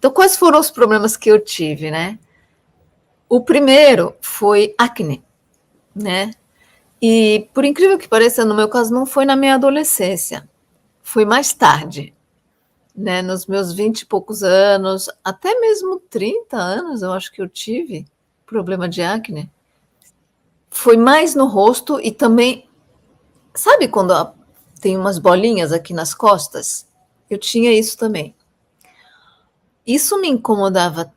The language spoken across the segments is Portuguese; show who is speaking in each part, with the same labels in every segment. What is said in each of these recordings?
Speaker 1: Então, quais foram os problemas que eu tive, né? O primeiro foi acne, né? E, por incrível que pareça, no meu caso, não foi na minha adolescência, foi mais tarde, né? Nos meus 20 e poucos anos, até mesmo 30 anos, eu acho que eu tive problema de acne. Foi mais no rosto e também, sabe quando tem umas bolinhas aqui nas costas? Eu tinha isso também. Isso me incomodava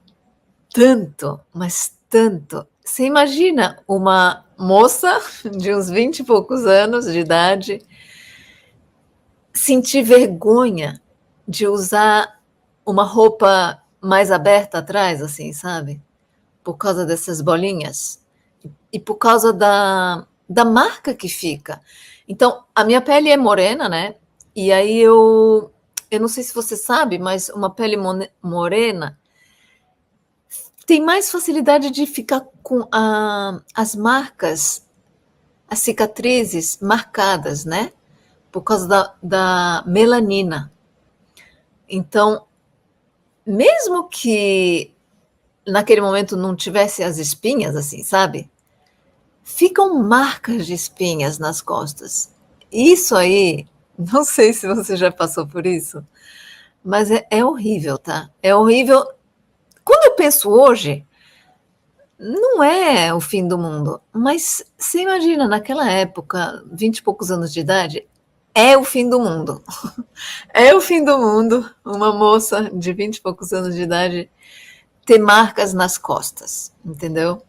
Speaker 1: tanto, mas tanto. Você imagina uma moça de uns 20 e poucos anos de idade sentir vergonha de usar uma roupa mais aberta atrás, assim, sabe? Por causa dessas bolinhas e por causa da marca que fica. Então, a minha pele é morena, né? E aí eu não sei se você sabe, mas uma pele morena tem mais facilidade de ficar com as marcas, as cicatrizes marcadas, né? Por causa da melanina. Então, mesmo que naquele momento não tivesse as espinhas, assim, sabe? Ficam marcas de espinhas nas costas. Isso aí, não sei se você já passou por isso, mas é horrível, tá? É horrível. Quando eu penso hoje, não é o fim do mundo, mas você imagina, naquela época, 20 e poucos anos de idade, é o fim do mundo. É o fim do mundo uma moça de 20 e poucos anos de idade ter marcas nas costas, entendeu?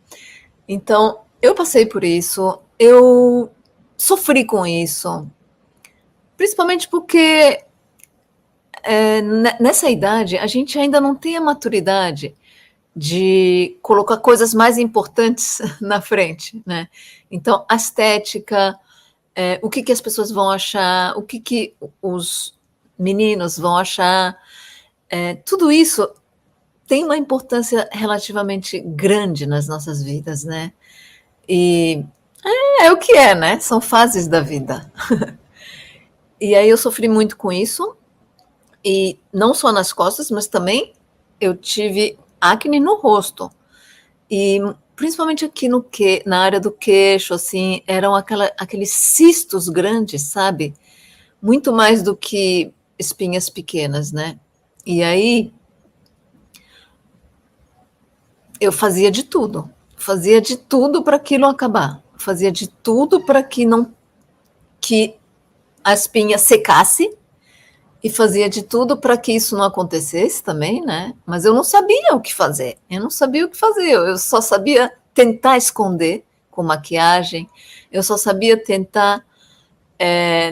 Speaker 1: Então, eu passei por isso, eu sofri com isso, principalmente porque nessa idade a gente ainda não tem a maturidade de colocar coisas mais importantes na frente, né? Então, a estética, o que, que as pessoas vão achar, o que, que os meninos vão achar, tudo isso tem uma importância relativamente grande nas nossas vidas, né? E é o que é, né? São fases da vida. E aí eu sofri muito com isso, e não só nas costas, mas também eu tive acne no rosto. E principalmente aqui na área do queixo, assim, eram aqueles cistos grandes, sabe? Muito mais do que espinhas pequenas, né? E aí eu fazia de tudo para aquilo acabar, fazia de tudo para que a espinha secasse e fazia de tudo para que isso não acontecesse também, né? Mas eu não sabia o que fazer. Eu não sabia o que fazer. Eu só sabia tentar esconder com maquiagem. Eu só sabia tentar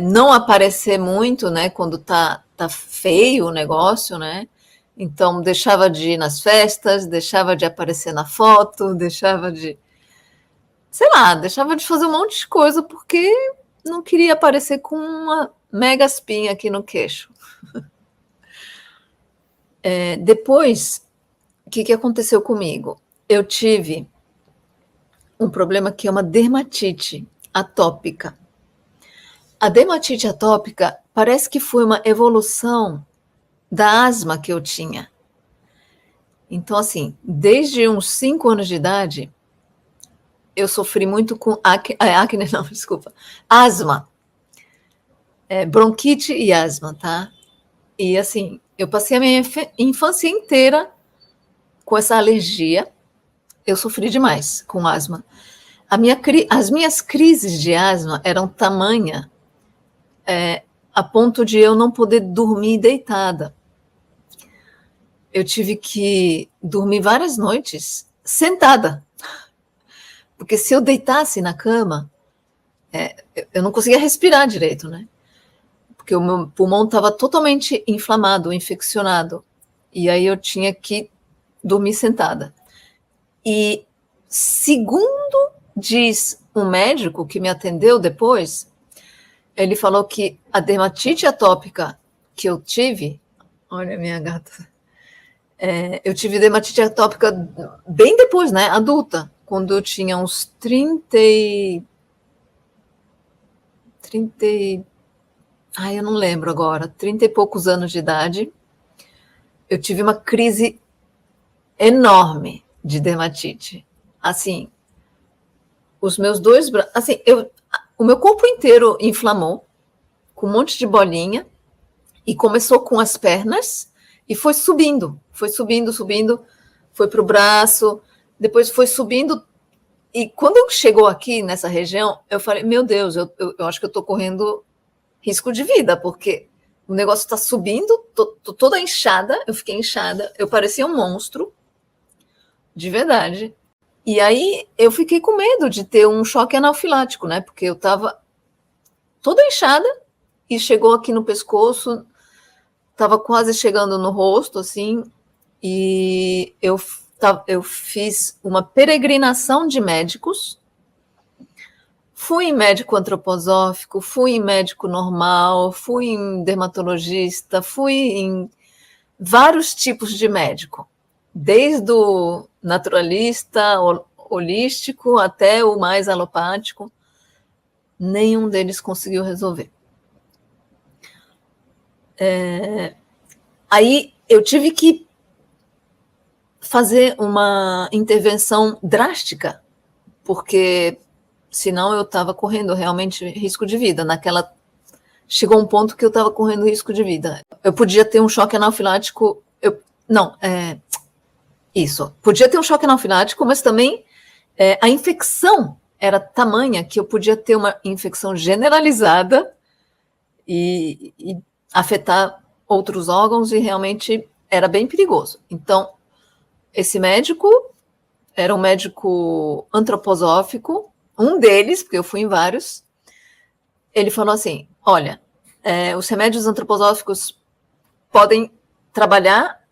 Speaker 1: não aparecer muito, né? Quando tá feio o negócio, né? Então deixava de ir nas festas, deixava de aparecer na foto, deixava de, sei lá, deixava de fazer um monte de coisa porque não queria aparecer com uma mega espinha aqui no queixo. Depois, o que aconteceu comigo? Eu tive um problema que é uma dermatite atópica. A dermatite atópica parece que foi uma evolução da asma que eu tinha. Então, assim, desde uns 5 anos de idade, eu sofri muito com acne não, desculpa, asma, bronquite e asma, tá? E assim, eu passei a minha infância inteira com essa alergia. Eu sofri demais com asma. As minhas crises de asma eram tamanha a ponto de eu não poder dormir deitada. Eu tive que dormir várias noites sentada, porque se eu deitasse na cama, eu não conseguia respirar direito, né? Porque o meu pulmão estava totalmente inflamado, infeccionado, e aí eu tinha que dormir sentada. E segundo diz um médico que me atendeu depois, ele falou que a dermatite atópica que eu tive, olha a minha gata, eu tive dermatite atópica bem depois, né, adulta, quando eu tinha uns 30 ai, eu não lembro agora, 30 e poucos anos de idade, eu tive uma crise enorme de dermatite. Assim, os meus dois braços, assim, o meu corpo inteiro inflamou, com um monte de bolinha, e começou com as pernas, e foi subindo, subindo, foi para o braço, depois foi subindo, e quando chegou aqui nessa região, eu falei, meu Deus, eu acho que eu estou correndo risco de vida, porque o negócio está subindo, tô toda inchada, eu fiquei inchada, eu parecia um monstro, de verdade. E aí eu fiquei com medo de ter um choque anafilático, né? Porque eu estava toda inchada e chegou aqui no pescoço, estava quase chegando no rosto, assim, e eu fiz uma peregrinação de médicos. Fui em médico antroposófico, fui em médico normal, fui em dermatologista, fui em vários tipos de médico, desde o naturalista, holístico, até o mais alopático. Nenhum deles conseguiu resolver. Aí eu tive que fazer uma intervenção drástica, porque senão eu estava correndo realmente risco de vida. Chegou um ponto que eu estava correndo risco de vida. Eu podia ter um choque anafilático. Podia ter um choque anafilático, mas também a infecção era tamanha que eu podia ter uma infecção generalizada e afetar outros órgãos, e realmente era bem perigoso. Então, esse médico era um médico antroposófico, um deles, porque eu fui em vários, ele falou assim, olha, os remédios antroposóficos podem trabalhar,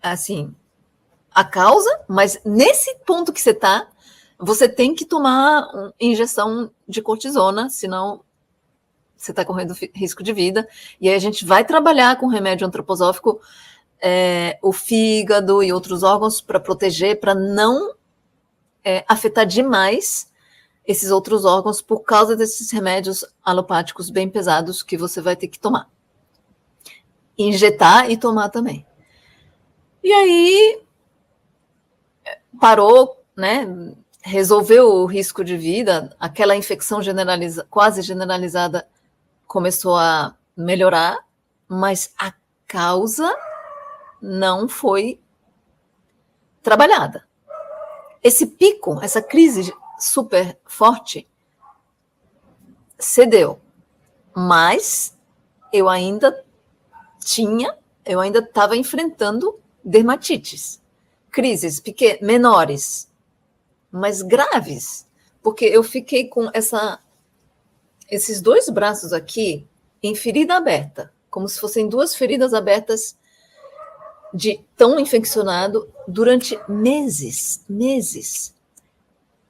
Speaker 1: assim, a causa, mas nesse ponto que você está, você tem que tomar uma injeção de cortisona, senão você está correndo risco de vida. E aí a gente vai trabalhar com remédio antroposófico, o fígado e outros órgãos para proteger, para não afetar demais esses outros órgãos por causa desses remédios alopáticos bem pesados que você vai ter que tomar. Injetar e tomar também. E aí parou, né? Resolveu o risco de vida, aquela infecção quase generalizada começou a melhorar, mas a causa não foi trabalhada. Esse pico, essa crise super forte, cedeu, mas eu ainda estava enfrentando dermatites, crises menores, mas graves, porque eu fiquei com esses dois braços aqui em ferida aberta, como se fossem duas feridas abertas de tão infeccionado durante meses.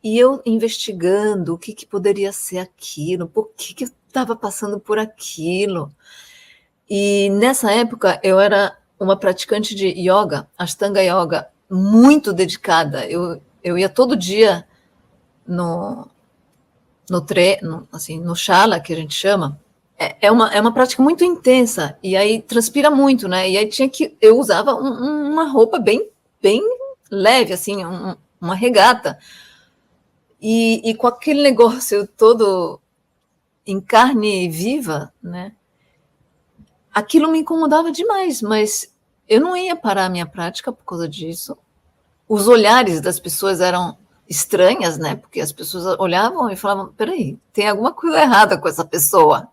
Speaker 1: E eu investigando o que poderia ser aquilo, por que eu estava passando por aquilo. E nessa época eu era uma praticante de yoga, Ashtanga Yoga, muito dedicada. Eu ia todo dia no shala, que a gente chama. É uma prática muito intensa, e aí transpira muito, né? E aí eu usava uma roupa bem leve, assim, uma regata. E com aquele negócio todo em carne viva, né? Aquilo me incomodava demais, mas eu não ia parar a minha prática por causa disso. Os olhares das pessoas eram estranhas, né? Porque as pessoas olhavam e falavam, peraí, tem alguma coisa errada com essa pessoa.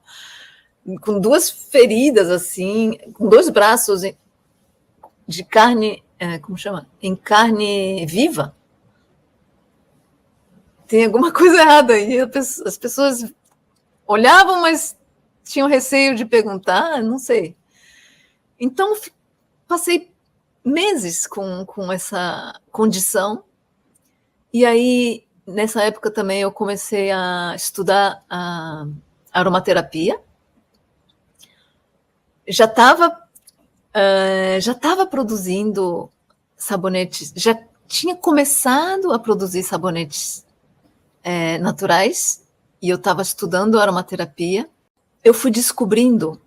Speaker 1: Com duas feridas, assim, com dois braços de carne, como chama? Em carne viva. Tem alguma coisa errada aí. As pessoas olhavam, mas tinham receio de perguntar, não sei. Então, passei meses com essa condição. E aí, nessa época também, eu comecei a estudar a aromaterapia. Já estava produzindo sabonetes, já tinha começado a produzir sabonetes naturais, e eu estava estudando aromaterapia. Eu fui descobrindo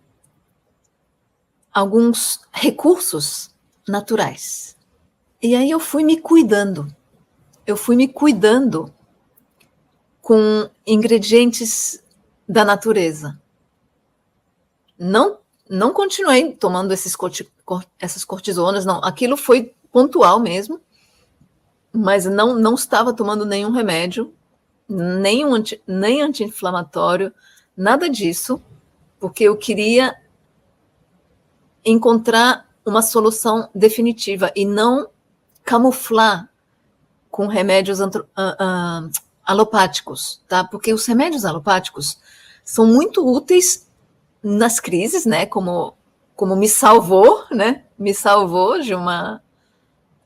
Speaker 1: alguns recursos naturais. E aí eu fui me cuidando. Eu fui me cuidando com ingredientes da natureza. Não continuei tomando essas cortisonas, não. Aquilo foi pontual mesmo, mas não estava tomando nenhum remédio, nem anti-inflamatório, nada disso, porque eu queria encontrar uma solução definitiva e não camuflar com remédios alopáticos, tá? Porque os remédios alopáticos são muito úteis nas crises, né? Como me salvou, né? Me salvou de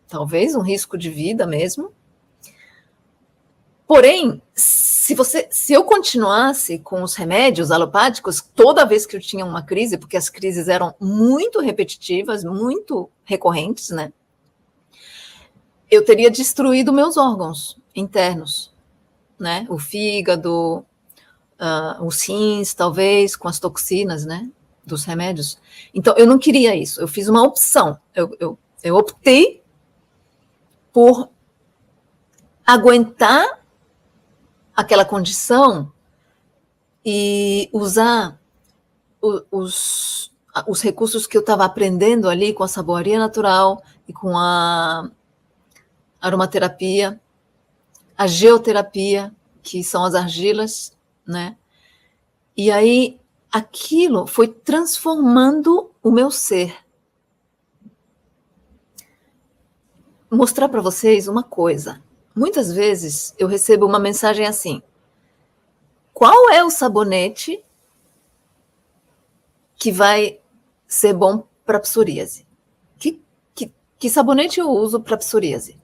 Speaker 1: talvez um risco de vida mesmo. Porém, se eu continuasse com os remédios alopáticos, toda vez que eu tinha uma crise, porque as crises eram muito repetitivas, muito recorrentes, né? Eu teria destruído meus órgãos internos, né? O fígado, os rins, talvez, com as toxinas, né? Dos remédios. Então, eu não queria isso. Eu fiz uma opção. Eu optei por aguentar aquela condição e usar os recursos que eu estava aprendendo ali com a saboaria natural e com a aromaterapia, a geoterapia, que são as argilas, né? E aí aquilo foi transformando o meu ser. Mostrar para vocês uma coisa. Muitas vezes eu recebo uma mensagem assim: qual é o sabonete que vai ser bom para psoríase? Que sabonete eu uso para psoríase?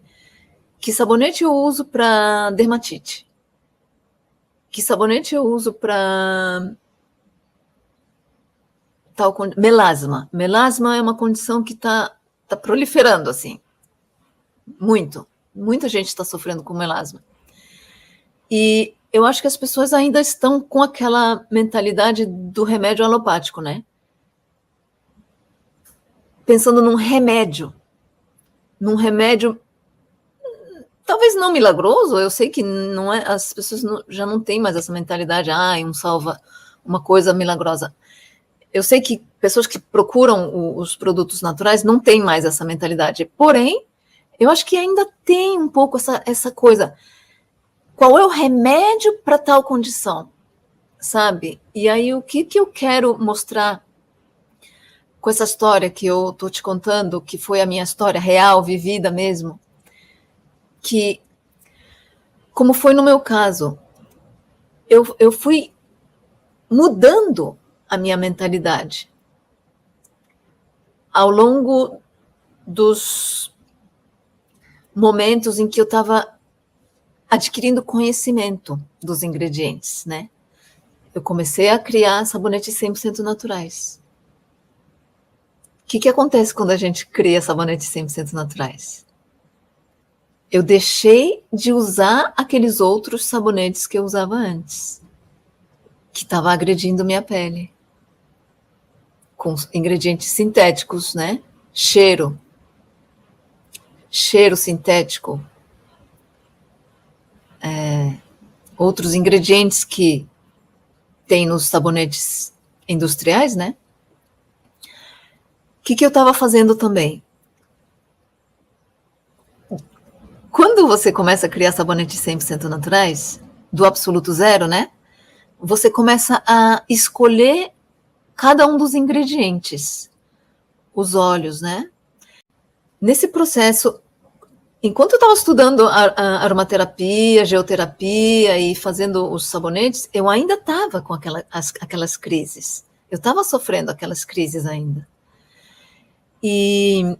Speaker 1: Que sabonete eu uso para dermatite? Que sabonete eu uso para tal melasma? Melasma é uma condição que tá proliferando assim. Muita gente está sofrendo com melasma. E eu acho que as pessoas ainda estão com aquela mentalidade do remédio alopático, né? Pensando num remédio talvez não milagroso. Eu sei que não é, as pessoas já não têm mais essa mentalidade, uma coisa milagrosa. Eu sei que pessoas que procuram os produtos naturais não têm mais essa mentalidade. Porém, eu acho que ainda tem um pouco essa coisa. Qual é o remédio para tal condição? Sabe? E aí, o que eu quero mostrar com essa história que eu estou te contando, que foi a minha história real, vivida mesmo, que, como foi no meu caso, eu fui mudando a minha mentalidade ao longo dos momentos em que eu estava adquirindo conhecimento dos ingredientes, né? Eu comecei a criar sabonetes 100% naturais. O que acontece quando a gente cria sabonetes 100% naturais? Eu deixei de usar aqueles outros sabonetes que eu usava antes, que estava agredindo minha pele, com ingredientes sintéticos, né? Cheiro sintético, outros ingredientes que tem nos sabonetes industriais, né? O que eu estava fazendo também? Quando você começa a criar sabonetes 100% naturais, do absoluto zero, né? Você começa a escolher cada um dos ingredientes, os óleos, né? Nesse processo, enquanto eu estava estudando a aromaterapia, geoterapia e fazendo os sabonetes, eu ainda estava com aquelas crises. Eu estava sofrendo aquelas crises ainda. E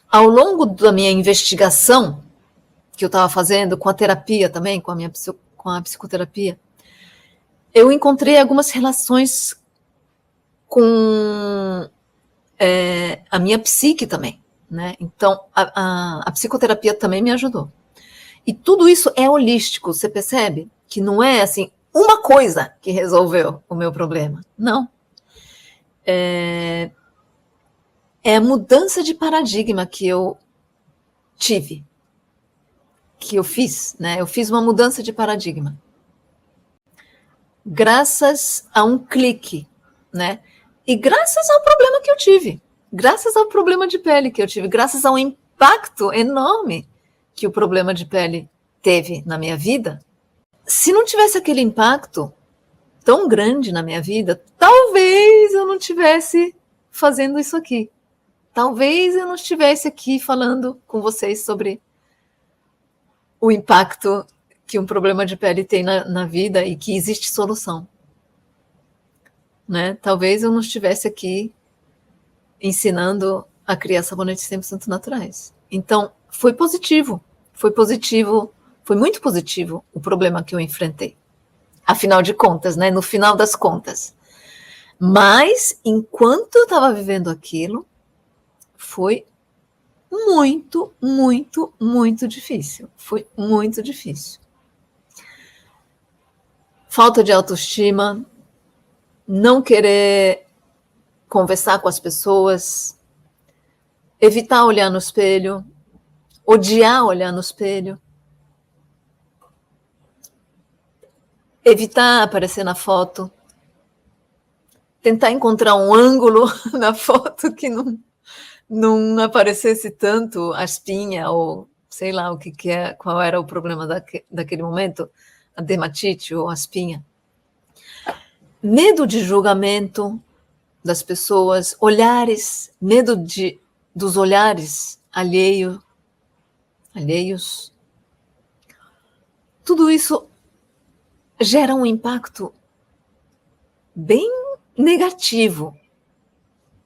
Speaker 1: ao longo da minha investigação, que eu estava fazendo com a terapia também, com a psicoterapia, eu encontrei algumas relações com a minha psique também, né? Então, a psicoterapia também me ajudou. E tudo isso é holístico, você percebe? Que não é, assim, uma coisa que resolveu o meu problema. Não. é a mudança de paradigma que eu tive, que eu fiz, né? Eu fiz uma mudança de paradigma. Graças a um clique, né? E graças ao problema que eu tive, graças ao problema de pele que eu tive, graças ao impacto enorme que o problema de pele teve na minha vida. Se não tivesse aquele impacto tão grande na minha vida, talvez eu não tivesse fazendo isso aqui. Talvez eu não estivesse aqui falando com vocês sobre o impacto que um problema de pele tem na vida e que existe solução. Né? Talvez eu não estivesse aqui ensinando a criar sabonetes 100% naturais. Então, foi muito positivo o problema que eu enfrentei. Afinal de contas, né? No final das contas. Mas, enquanto eu estava vivendo aquilo, foi muito, muito, muito difícil. Foi muito difícil. Falta de autoestima, não querer conversar com as pessoas, evitar olhar no espelho, odiar olhar no espelho, evitar aparecer na foto, tentar encontrar um ângulo na foto que não aparecesse tanto a espinha ou sei lá o que é, qual era o problema daquele momento, a dermatite ou a espinha. Medo de julgamento das pessoas, olhares, medo dos olhares alheios. Tudo isso gera um impacto bem negativo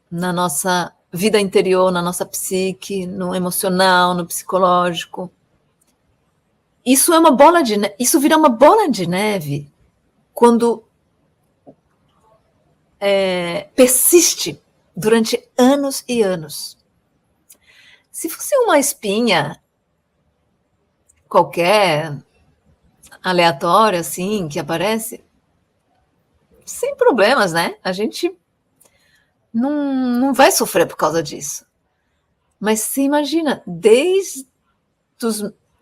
Speaker 1: na nossa vida interior, na nossa psique, no emocional, no psicológico. Isso vira uma bola de neve quando persiste durante anos e anos. Se fosse uma espinha qualquer, aleatória, assim, que aparece, sem problemas, né? A gente não vai sofrer por causa disso. Mas você imagina, desde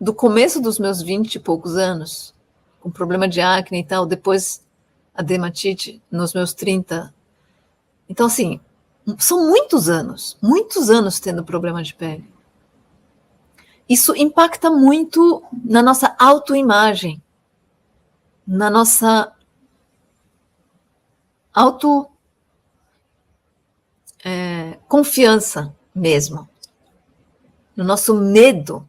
Speaker 1: do começo dos meus 20 e poucos anos, com problema de acne e tal, depois a dermatite nos meus 30. Então, assim, são muitos anos tendo problema de pele. Isso impacta muito na nossa autoimagem, na nossa confiança mesmo, no nosso medo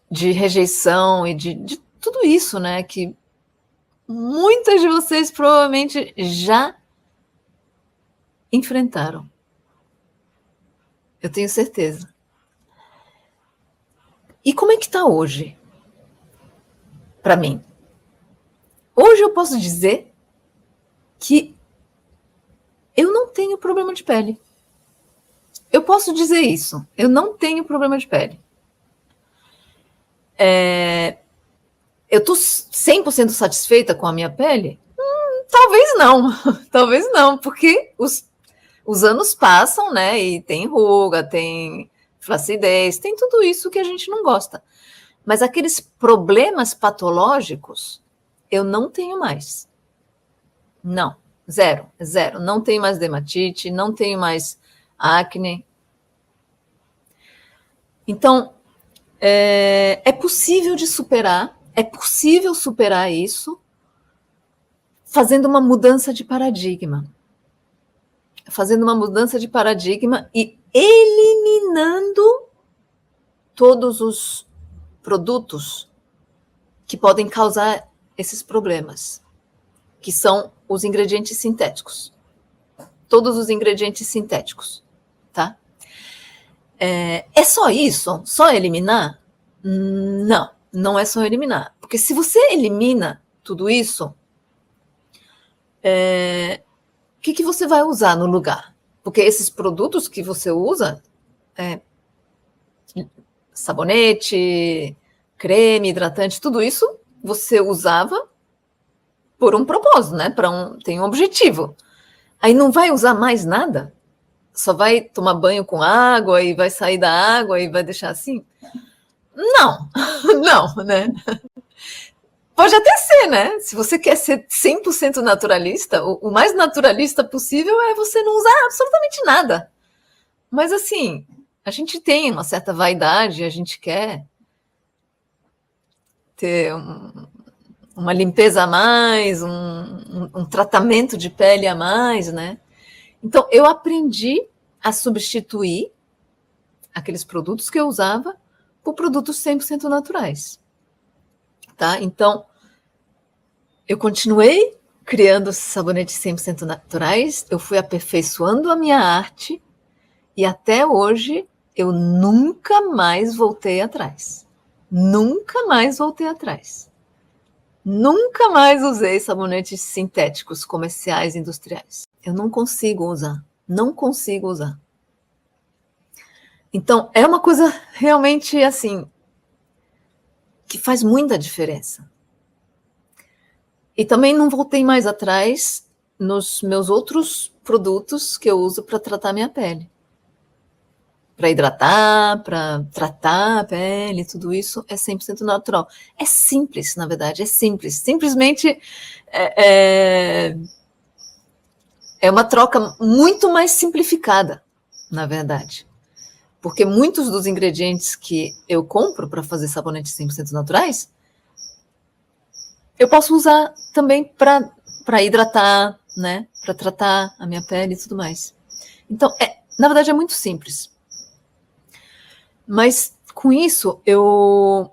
Speaker 1: de rejeição e de tudo isso, né, que muitas de vocês provavelmente já enfrentaram. Eu tenho certeza. E como é que está hoje? Para mim. Hoje eu posso dizer que eu não tenho problema de pele. Eu posso dizer isso. Eu não tenho problema de pele. Eu estou 100% satisfeita com a minha pele? Talvez não. Talvez não, porque os anos passam, né? E tem ruga, tem flacidez, tem tudo isso que a gente não gosta. Mas aqueles problemas patológicos, eu não tenho mais. Não, zero. Não tenho mais dermatite, não tenho mais acne. Então, é possível superar isso fazendo uma mudança de paradigma. E eliminando todos os produtos que podem causar esses problemas, que são os ingredientes sintéticos. Todos os ingredientes sintéticos, tá? É só isso? Só eliminar? Não é só eliminar. Porque se você elimina tudo isso, o que você vai usar no lugar? Porque esses produtos que você usa, sabonete, creme, hidratante, tudo isso você usava por um propósito, né? Tem um objetivo. Aí não vai usar mais nada? só vai tomar banho com água e vai sair da água e vai deixar assim? Não, não, né? Pode até ser, né? Se você quer ser 100% naturalista, o mais naturalista possível é você não usar absolutamente nada. Mas assim, a gente tem uma certa vaidade, a gente quer ter uma limpeza a mais, um tratamento de pele a mais, né? Então, eu aprendi a substituir aqueles produtos que eu usava por produtos 100% naturais. Tá? Então, eu continuei criando sabonetes 100% naturais, eu fui aperfeiçoando a minha arte e até hoje eu nunca mais voltei atrás. Nunca mais voltei atrás. Nunca mais usei sabonetes sintéticos, comerciais, industriais. Eu não consigo usar. Não consigo usar. Então, é uma coisa realmente assim que faz muita diferença. E também não voltei mais atrás nos meus outros produtos que eu uso para tratar minha pele. Para hidratar, para tratar a pele, tudo isso é 100% natural. É simples, na verdade, é simples. Simplesmente é uma troca muito mais simplificada, na verdade. Porque muitos dos ingredientes que eu compro para fazer sabonetes 100% naturais, eu posso usar também para hidratar, né? Para tratar a minha pele e tudo mais. Então, na verdade, é muito simples. Mas, com isso, eu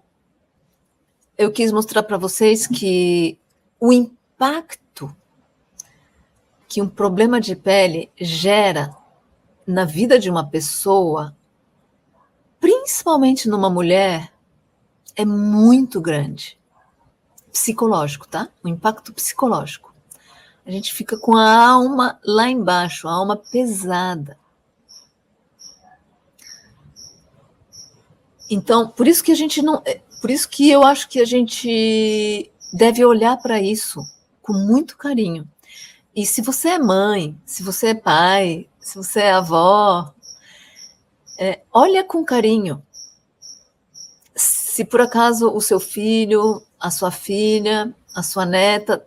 Speaker 1: quis mostrar para vocês que o impacto que um problema de pele gera na vida de uma pessoa, principalmente numa mulher, é muito grande. Psicológico, tá? O impacto psicológico. A gente fica com a alma lá embaixo, a alma pesada. Então, por isso que a gente não, por isso que eu acho que a gente deve olhar para isso com muito carinho. E se você é mãe, se você é pai, se você é avó, olha com carinho. Se por acaso o seu filho, a sua filha, a sua neta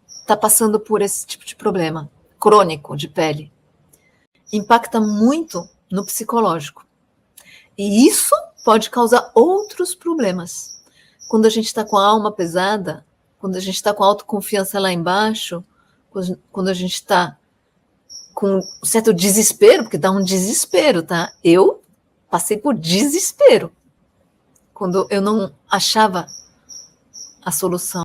Speaker 1: está passando por esse tipo de problema crônico de pele, impacta muito no psicológico. E isso pode causar outros problemas. Quando a gente está com a alma pesada, quando a gente está com a autoconfiança lá embaixo, quando a gente está com um certo desespero, porque dá um desespero, tá? Eu passei por desespero quando eu não achava a solução.